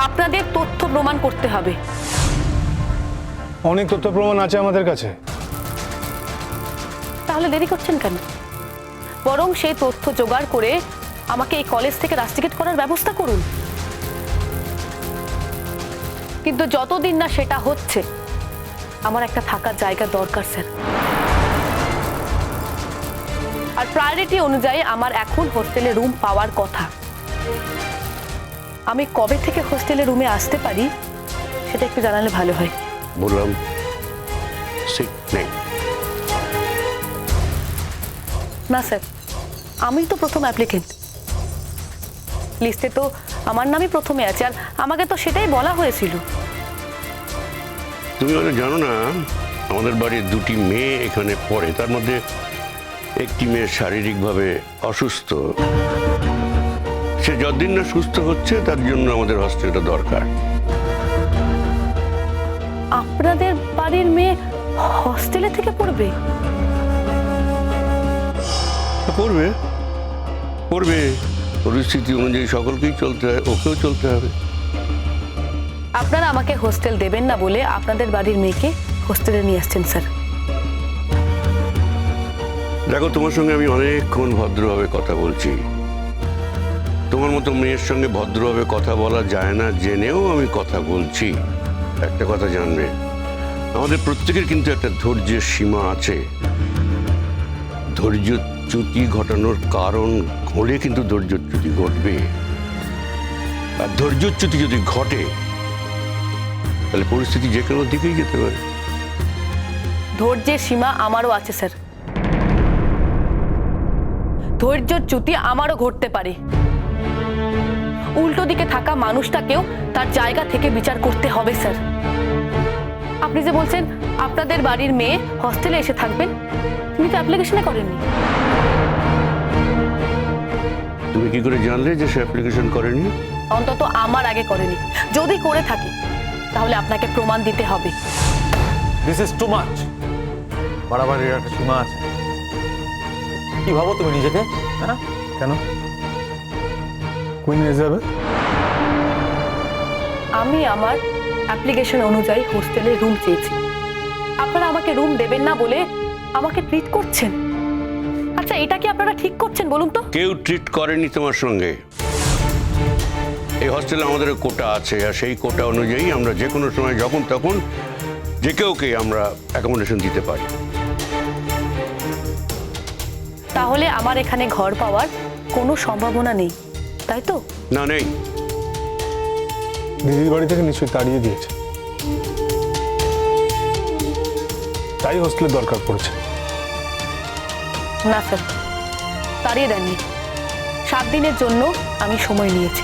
আপনাদের তথ্য প্রমাণ করতে হবে। অনেক তথ্য প্রমাণ আছে আমাদের কাছে। তাহলে দেরি করছেন কেন? বরং সেই তথ্য জোগাড় করে আমাকে এই কলেজ থেকে রাস্টিকেট করার ব্যবস্থা করুন। কিন্তু যতদিন না সেটা হচ্ছে, আমার একটা থাকার জায়গা দরকার স্যার। আর প্রায়োরিটি অনুযায়ী আমার এখন হোস্টেলে রুম পাওয়ার কথা। আমি কবে থেকে হোস্টেলে রুমে আসতে পারি সেটা একটু জানালে ভালো হয়। বললাম সিট নেই। না স্যার, আমি তো প্রথম অ্যাপ্লিকেন্ট, লিস্টে তো আমার নামই প্রথমে আছে, আর আমাকে তো সেটাই বলা হয়েছিল। তুমি হয়তো জানো না, আমাদের বাড়ির দুটি মেয়ে এখানে পড়ে, তার মধ্যে একটি মেয়ে শারীরিকভাবে অসুস্থ। সে যতদিন না সুস্থ হচ্ছে তার জন্য আমাদের হস্টেলটা দরকার। আপনাদের বাড়ির মেয়ে হস্টেলে থেকে পড়বে? পড়বে পড়বে, পরিস্থিতি অনুযায়ী সকলকেই চলতে হয়, ওকেও চলতে হবে। আপনারা আমাকে হোস্টেল দেবেন না বলে আপনাদের বাড়ির মেয়েকে হোস্টেলে নিয়ে আসছেন স্যার। দেখো, তোমার সঙ্গে আমি অনেকক্ষণ ভদ্রভাবে কথা বলছি। তোমার মতো মেয়ের সঙ্গে ভদ্রভাবে কথা বলা যায় না জেনেও আমি কথা বলছি। একটা কথা জানবে, আমাদের প্রত্যেকের কিন্তু একটা ধৈর্যের সীমা আছে। ধৈর্যচ্যুতি ঘটানোর কারণ হলে কিন্তু ধৈর্যচ্যুতি ঘটবে, আর ধৈর্যচ্যুতি যদি ঘটে তাহলে পরিস্থিতি যে কোনো দিকেই যেতে পারে। ধৈর্যের সীমা আমারও আছে স্যার। ধৈর্যচ্যুতি আমারও ঘটতে পারে। উল্টো দিকে থাকা মানুষটাকেও তার জায়গা থেকে বিচার করতে হবে স্যার। আপনি যে বলছেন আপনাদের বাড়ির মেয়ে হস্টেলে এসে থাকবেন, তিনি তো অ্যাপ্লিকেশনে করেননি। তুমি কি করে জানলে যে সে অ্যাপ্লিকেশন করেনি? অন্তত আমার আগে করেনি। যদি করে থাকে তাহলে আপনাকে প্রমাণ দিতে হবে। This is too much. বাড়াবাড়ির একটা সীমা আছে। কি ভাবো তুমি নিজেকে? হ্যাঁ, কেন কই নিয়ে যাবে? আমি আমার অ্যাপ্লিকেশন অনুযায়ী হোস্টেলে রুম চেয়েছি। আপনারা আমাকে রুম দেবেন না বলে আমাকে ট্রিট করছেন। আচ্ছা, এটা কি আপনারা ঠিক করছেন বলুন তো? কেউ ট্রিট করেনি তোমার সঙ্গে। এই হস্টেলে আমাদের কোটা আছে, আর সেই কোটা অনুযায়ী আমরা যে কোনো সময় যখন তখন যে কেউকে আমরা অ্যাকোমোডেশন দিতে পারি। তাহলে আমার এখানে ঘর পাওয়ার কোনো সম্ভাবনা নেই, তাই তো? না, নেই। দিদির বাড়ি থেকে নিশ্চয়ই তাড়িয়ে দিয়েছে, তাই হোস্টেলের দরকার পড়েছে। না স্যার, তাড়িয়ে দেননি। 7 দিনের জন্য আমি সময় নিয়েছি।